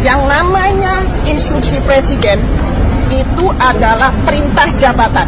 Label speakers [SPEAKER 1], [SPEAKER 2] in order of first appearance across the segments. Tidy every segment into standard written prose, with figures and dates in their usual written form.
[SPEAKER 1] Yang namanya instruksi presiden itu adalah perintah jabatan,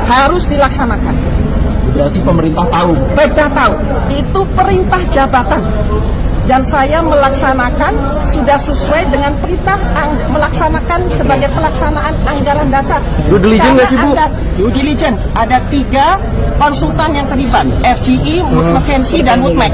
[SPEAKER 1] harus dilaksanakan.
[SPEAKER 2] Berarti pemerintah tahu?
[SPEAKER 1] Pemerintah tahu, itu perintah jabatan. Dan saya melaksanakan sudah sesuai dengan perintah melaksanakan sebagai pelaksanaan anggaran dasar.
[SPEAKER 2] Due diligence nggak sih, Bu?
[SPEAKER 1] Due diligence, ada 3 konsultan yang terlibat, FGE, McKinsey, dan Woodmac.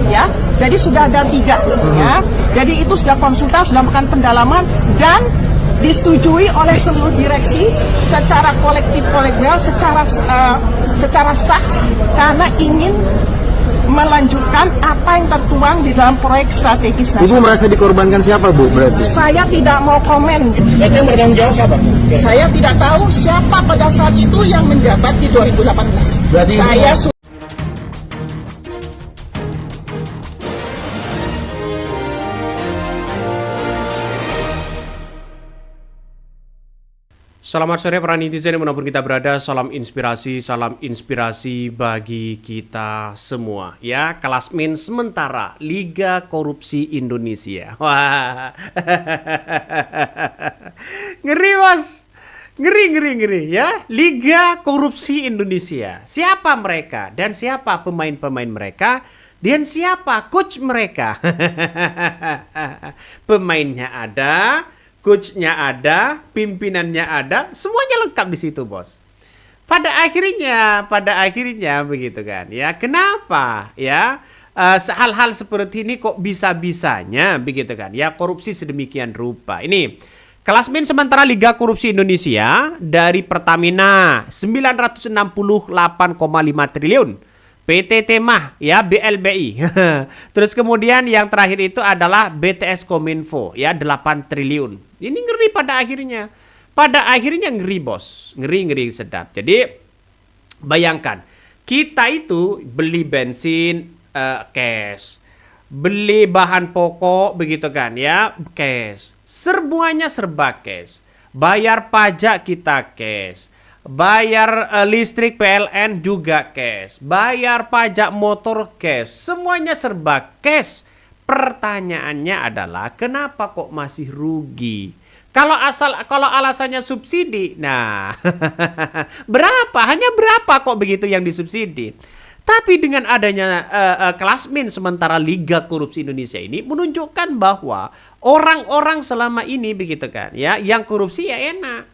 [SPEAKER 1] Ya, jadi sudah ada 3. Ya, jadi itu sudah konsultan, sudah melakukan pendalaman dan disetujui oleh seluruh direksi secara kolektif kolegial, secara sah, karena ingin melanjutkan apa yang tertuang di dalam proyek strategis nasional.
[SPEAKER 2] Ibu merasa dikorbankan siapa, Bu, berarti?
[SPEAKER 1] Saya tidak mau komen.
[SPEAKER 2] Berarti yang bertanggung jawab siapa?
[SPEAKER 1] Saya tidak tahu siapa pada saat itu yang menjabat di 2018.
[SPEAKER 2] Berarti
[SPEAKER 1] saya
[SPEAKER 3] Selamat sore para netizen dimanapun kita berada, salam inspirasi bagi kita semua. Ya, klasmen sementara Liga Korupsi Indonesia. Wah, ngeri bos, ngeri ya. Liga Korupsi Indonesia. Siapa mereka dan siapa pemain-pemain mereka? Dan siapa coach mereka? Pemainnya ada, coachnya ada, pimpinannya ada, semuanya lengkap di situ, bos. Pada akhirnya begitu kan, ya. Kenapa, ya? Hal-hal seperti ini kok bisa-bisanya begitu kan, ya, korupsi sedemikian rupa. Ini klasmen sementara Liga Korupsi Indonesia dari Pertamina 968,5 triliun. PT Temah, ya, BLBI. Terus kemudian yang terakhir itu adalah BTS Kominfo, ya, 8 triliun. Ini ngeri pada akhirnya. Pada akhirnya ngeri, bos. Ngeri sedap. Jadi bayangkan, kita itu beli bensin cash. Beli bahan pokok begitu kan, ya, cash. Semuanya serba cash. Bayar pajak kita cash. Bayar listrik PLN juga cash. Bayar pajak motor cash. Semuanya serba cash. Pertanyaannya adalah kenapa kok masih rugi? Kalau alasannya subsidi, nah berapa? Hanya berapa kok begitu yang disubsidi? Tapi dengan adanya klasmen sementara Liga Korupsi Indonesia ini menunjukkan bahwa orang-orang selama ini begitu kan, ya, yang korupsi ya enak.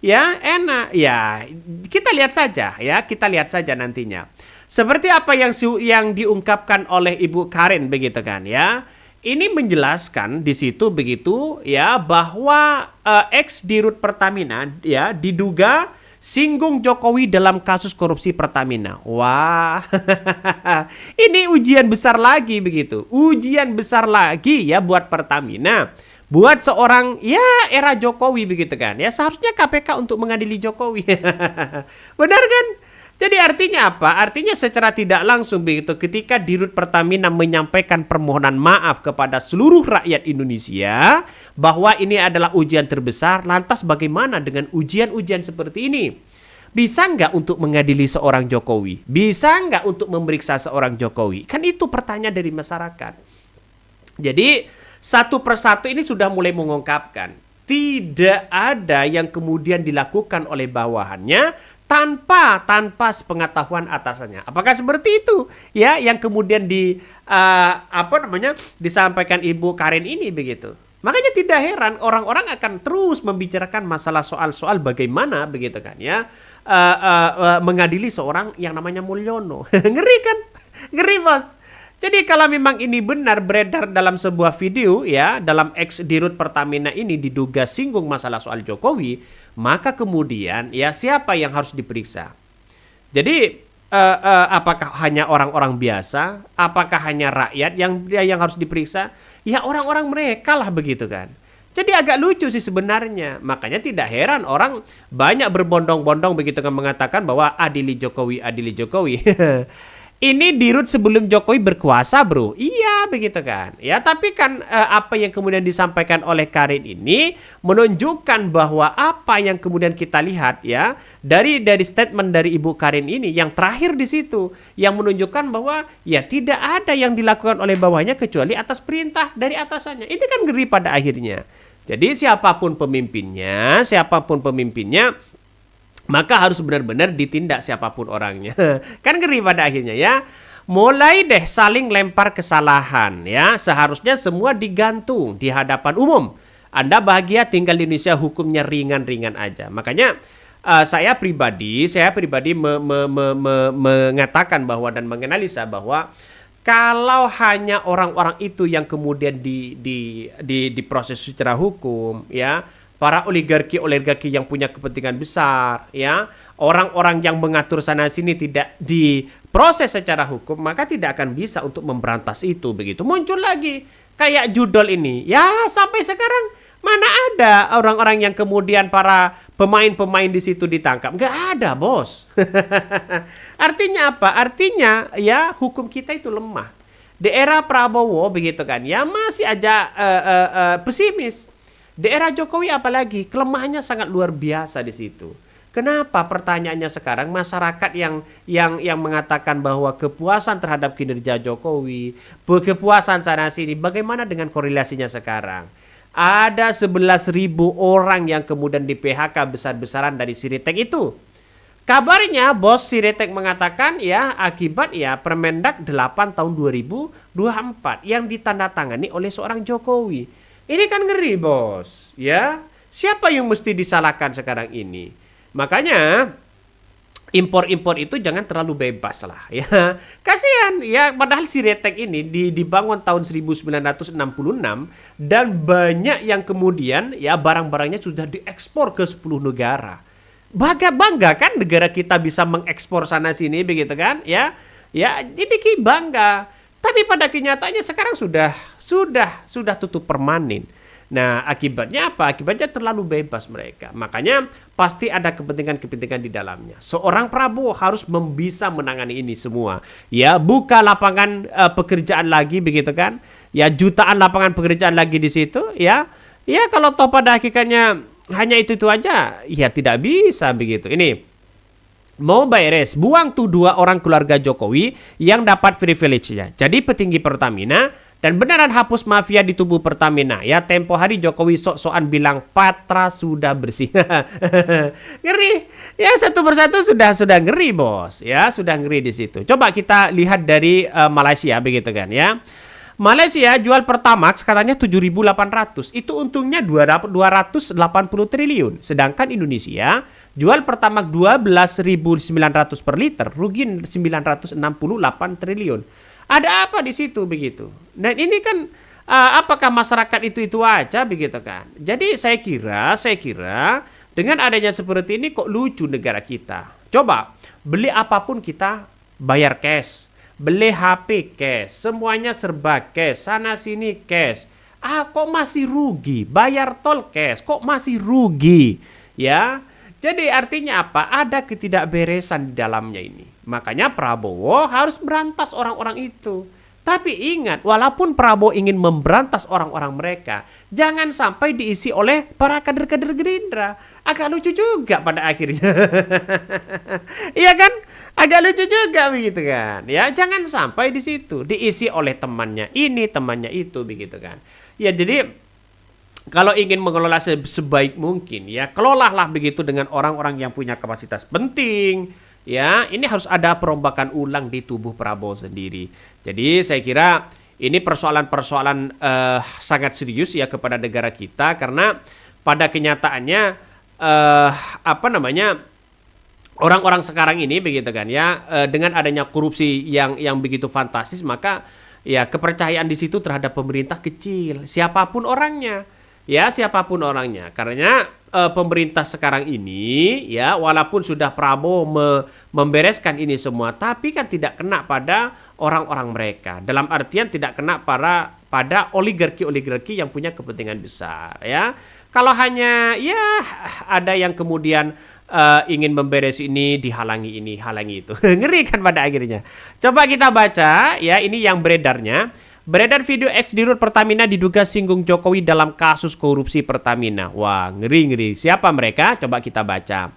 [SPEAKER 3] Ya, enak. Ya, kita lihat saja, ya. Kita lihat saja nantinya. Seperti apa yang diungkapkan oleh Ibu Karen begitu kan, ya. Ini menjelaskan di situ begitu, ya, bahwa ex Dirut Pertamina, ya, diduga singgung Jokowi dalam kasus korupsi Pertamina. Wah. Ini ujian besar lagi begitu. Ujian besar lagi, ya, buat Pertamina. Buat seorang, ya, era Jokowi begitu kan, ya, seharusnya KPK untuk mengadili Jokowi. Benar kan? Jadi artinya apa? Artinya secara tidak langsung begitu, ketika Dirut Pertamina menyampaikan permohonan maaf kepada seluruh rakyat Indonesia bahwa ini adalah ujian terbesar, lantas bagaimana dengan ujian-ujian seperti ini? Bisa nggak untuk mengadili seorang Jokowi? Bisa nggak untuk memeriksa seorang Jokowi? Kan itu pertanyaan dari masyarakat. Jadi satu persatu ini sudah mulai mengungkapkan, tidak ada yang kemudian dilakukan oleh bawahannya tanpa sepengetahuan atasannya. Apakah seperti itu, ya, yang kemudian disampaikan Ibu Karen ini begitu? Makanya tidak heran orang-orang akan terus membicarakan masalah soal-soal bagaimana begitu kan, ya, mengadili seorang yang namanya Mulyono. Ngeri kan? Ngeri, bos. Jadi kalau memang ini benar beredar dalam sebuah video, ya, dalam ex Dirut Pertamina ini diduga singgung masalah soal Jokowi, maka kemudian, ya, siapa yang harus diperiksa? Jadi apakah hanya orang-orang biasa? Apakah hanya rakyat yang harus diperiksa? Ya, orang-orang mereka lah begitu kan. Jadi agak lucu sih sebenarnya. Makanya tidak heran orang banyak berbondong-bondong begitu kan mengatakan bahwa adili Jokowi, adili Jokowi. Ini Dirut sebelum Jokowi berkuasa, bro. Iya, begitu kan. Ya, tapi kan apa yang kemudian disampaikan oleh Karin ini menunjukkan bahwa apa yang kemudian kita lihat ya dari statement dari Ibu Karin ini yang terakhir di situ yang menunjukkan bahwa ya tidak ada yang dilakukan oleh bawahnya kecuali atas perintah dari atasannya. Itu kan ngeri pada akhirnya. Jadi siapapun pemimpinnya, maka harus benar-benar ditindak siapapun orangnya. Kan ngeri pada akhirnya ya. Mulai deh saling lempar kesalahan ya. Seharusnya semua digantung di hadapan umum. Anda bahagia tinggal di Indonesia, hukumnya ringan-ringan aja. Makanya saya pribadi mengatakan bahwa dan menganalisa bahwa kalau hanya orang-orang itu yang kemudian diproses secara hukum ya, para oligarki yang punya kepentingan besar ya, orang-orang yang mengatur sana sini tidak diproses secara hukum, maka tidak akan bisa untuk memberantas itu. Begitu muncul lagi kayak judol ini ya, sampai sekarang mana ada orang-orang yang kemudian para pemain-pemain di situ ditangkap? Nggak ada, bos. Artinya apa? Artinya ya hukum kita itu lemah. Di era Prabowo begitu kan ya, masih aja pesimis. Di era Jokowi apalagi kelemahannya sangat luar biasa di situ. Kenapa pertanyaannya sekarang masyarakat yang mengatakan bahwa kepuasan terhadap kinerja Jokowi, kepuasan sana sini, bagaimana dengan korelasinya sekarang? Ada 11.000 orang yang kemudian di PHK besar-besaran dari Siritek itu. Kabarnya bos Siritek mengatakan ya akibat ya Permendak 8 tahun 2024 yang ditandatangani oleh seorang Jokowi. Ini kan ngeri, bos. Ya, siapa yang mesti disalahkan sekarang ini? Makanya impor-impor itu jangan terlalu bebas lah ya. Kasihan ya, padahal Siritek ini dibangun tahun 1966 dan banyak yang kemudian ya barang-barangnya sudah diekspor ke 10 negara. Bangga kan negara kita bisa mengekspor sana sini begitu kan? Ya. Ya, jadi bangga. Tapi pada kenyataannya sekarang sudah tutup permanen. Nah, akibatnya apa? Akibatnya terlalu bebas mereka. Makanya pasti ada kepentingan-kepentingan di dalamnya. Seorang Prabowo harus bisa menangani ini semua. Ya, buka lapangan pekerjaan lagi begitu kan? Ya, jutaan lapangan pekerjaan lagi di situ ya. Ya, kalau toh pada hakikatnya hanya itu aja, ya tidak bisa begitu. Ini mau beres, buang tuh 2 orang keluarga Jokowi yang dapat privilege-nya. Jadi petinggi Pertamina dan beneran hapus mafia di tubuh Pertamina. Ya tempo hari Jokowi sok-sokan bilang Patra sudah bersih. Ngeri. Ya satu persatu sudah ngeri, bos. Ya sudah ngeri di situ. Coba kita lihat dari Malaysia begitu kan ya. Malaysia jual Pertamax katanya 7.800. Itu untungnya 280 triliun. Sedangkan Indonesia jual Pertamax 12.900 per liter, rugi 968 triliun. Ada apa di situ begitu? Dan ini kan apakah masyarakat itu aja begitu kan? Jadi saya kira dengan adanya seperti ini kok lucu negara kita. Coba beli apapun kita bayar cash. Beli HP cash, semuanya serba cash, sana sini cash. Kok masih rugi? Bayar tol cash, kok masih rugi? Ya, jadi artinya apa? Ada ketidakberesan di dalamnya ini. Makanya Prabowo harus berantas orang-orang itu. Tapi ingat, walaupun Prabowo ingin memberantas orang-orang mereka, jangan sampai diisi oleh para kader-kader Gerindra. Agak lucu juga pada akhirnya. Iya kan? Agak lucu juga begitu kan. Ya, jangan sampai di situ diisi oleh temannya ini, temannya itu begitu kan. Ya, jadi kalau ingin mengelola sebaik mungkin ya, kelolalah begitu dengan orang-orang yang punya kapasitas penting. Ya, ini harus ada perombakan ulang di tubuh Prabowo sendiri. Jadi saya kira ini persoalan-persoalan sangat serius ya kepada negara kita, karena pada kenyataannya orang-orang sekarang ini begitu kan ya, dengan adanya korupsi yang begitu fantastis, maka ya kepercayaan di situ terhadap pemerintah kecil, siapapun orangnya. Ya, siapapun orangnya. Karena pemerintah sekarang ini ya walaupun sudah Prabowo membereskan ini semua, tapi kan tidak kena pada orang-orang mereka. Dalam artian tidak kena pada oligarki yang punya kepentingan besar ya. Kalau hanya ya ada yang kemudian ingin memberes ini, dihalangi ini, halangi itu. Ngeri kan pada akhirnya. Coba kita baca ya, ini yang beredarnya. Beredar video ex Dirut Pertamina diduga singgung Jokowi dalam kasus korupsi Pertamina. Wah, ngeri-ngeri. Siapa mereka? Coba kita baca.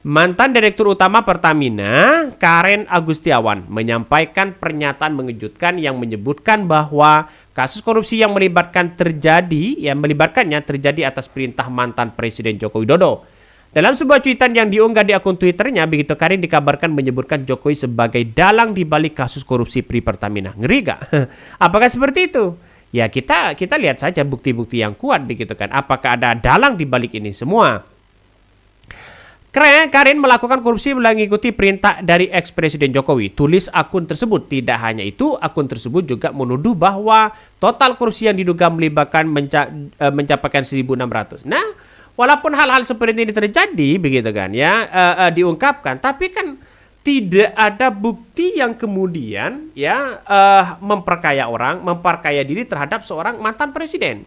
[SPEAKER 3] Mantan Direktur Utama Pertamina, Karen Agustiawan, menyampaikan pernyataan mengejutkan yang menyebutkan bahwa kasus korupsi yang melibatkannya terjadi atas perintah mantan Presiden Joko Widodo. Dalam sebuah cuitan yang diunggah di akun Twitternya, begitu Karen dikabarkan menyebutkan Jokowi sebagai dalang di balik kasus korupsi Pri Pertamina. Ngeri gak? Apakah seperti itu? Ya kita lihat saja bukti-bukti yang kuat begitu kan. Apakah ada dalang di balik ini semua? Karen melakukan korupsi mengikuti perintah dari ex-presiden Jokowi. Tulis akun tersebut. Tidak hanya itu, akun tersebut juga menuduh bahwa total korupsi yang diduga melibatkan mencapai 1.600. Nah, walaupun hal-hal seperti ini terjadi, begitu kan ya, diungkapkan, tapi kan tidak ada bukti yang kemudian ya memperkaya diri terhadap seorang mantan presiden.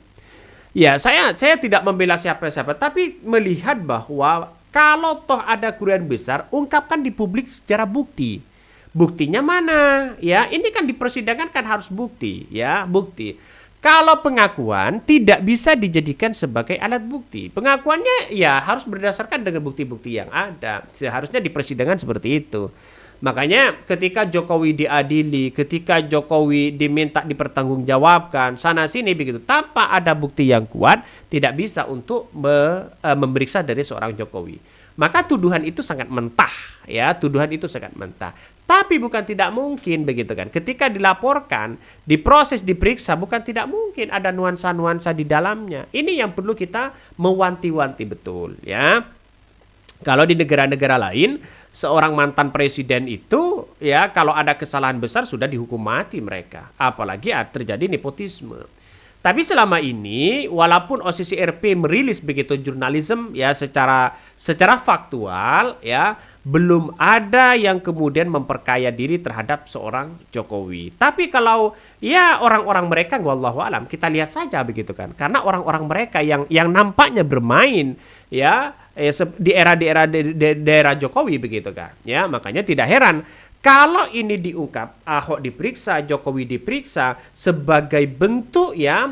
[SPEAKER 3] Ya, saya tidak membela siapa-siapa, tapi melihat bahwa kalau toh ada kerugian besar, ungkapkan di publik secara bukti. Buktinya mana? Ya, ini kan di persidangan kan harus bukti, ya, bukti. Kalau pengakuan tidak bisa dijadikan sebagai alat bukti. Pengakuannya ya harus berdasarkan dengan bukti-bukti yang ada. Seharusnya di persidangan seperti itu. Makanya ketika Jokowi diadili, ketika Jokowi diminta dipertanggungjawabkan sana sini begitu, tanpa ada bukti yang kuat, tidak bisa untuk memeriksa dari seorang Jokowi. Maka tuduhan itu sangat mentah, ya, tuduhan itu sangat mentah. Tapi bukan tidak mungkin begitu kan. Ketika dilaporkan, diproses, diperiksa, bukan tidak mungkin ada nuansa-nuansa di dalamnya. Ini yang perlu kita mewanti-wanti betul, ya. Kalau di negara-negara lain, seorang mantan presiden itu ya kalau ada kesalahan besar sudah dihukum mati mereka. Apalagi terjadi nepotisme. Tapi selama ini walaupun OCCRP merilis begitu jurnalisme ya secara faktual ya belum ada yang kemudian memperkaya diri terhadap seorang Jokowi. Tapi kalau ya orang-orang mereka wallahu alam kita lihat saja begitu kan. Karena orang-orang mereka yang nampaknya bermain ya di daerah Jokowi begitu kan. Ya, makanya tidak heran kalau ini diungkap, Ahok diperiksa, Jokowi diperiksa sebagai bentuk ya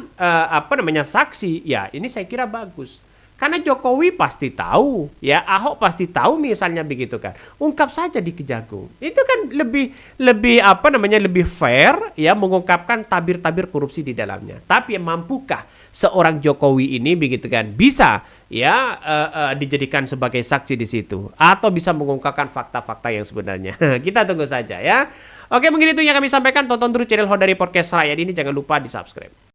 [SPEAKER 3] saksi, ya ini saya kira bagus. Karena Jokowi pasti tahu, ya Ahok pasti tahu misalnya begitu kan. Ungkap saja di Kejagung. Itu kan lebih fair ya mengungkapkan tabir-tabir korupsi di dalamnya. Tapi mampukah seorang Jokowi ini begitu kan bisa ya dijadikan sebagai saksi di situ atau bisa mengungkapkan fakta-fakta yang sebenarnya. Kita tunggu saja ya. Oke, mungkin itu yang kami sampaikan. Tonton terus channel Honda Podcast Rakyat ini, jangan lupa di-subscribe.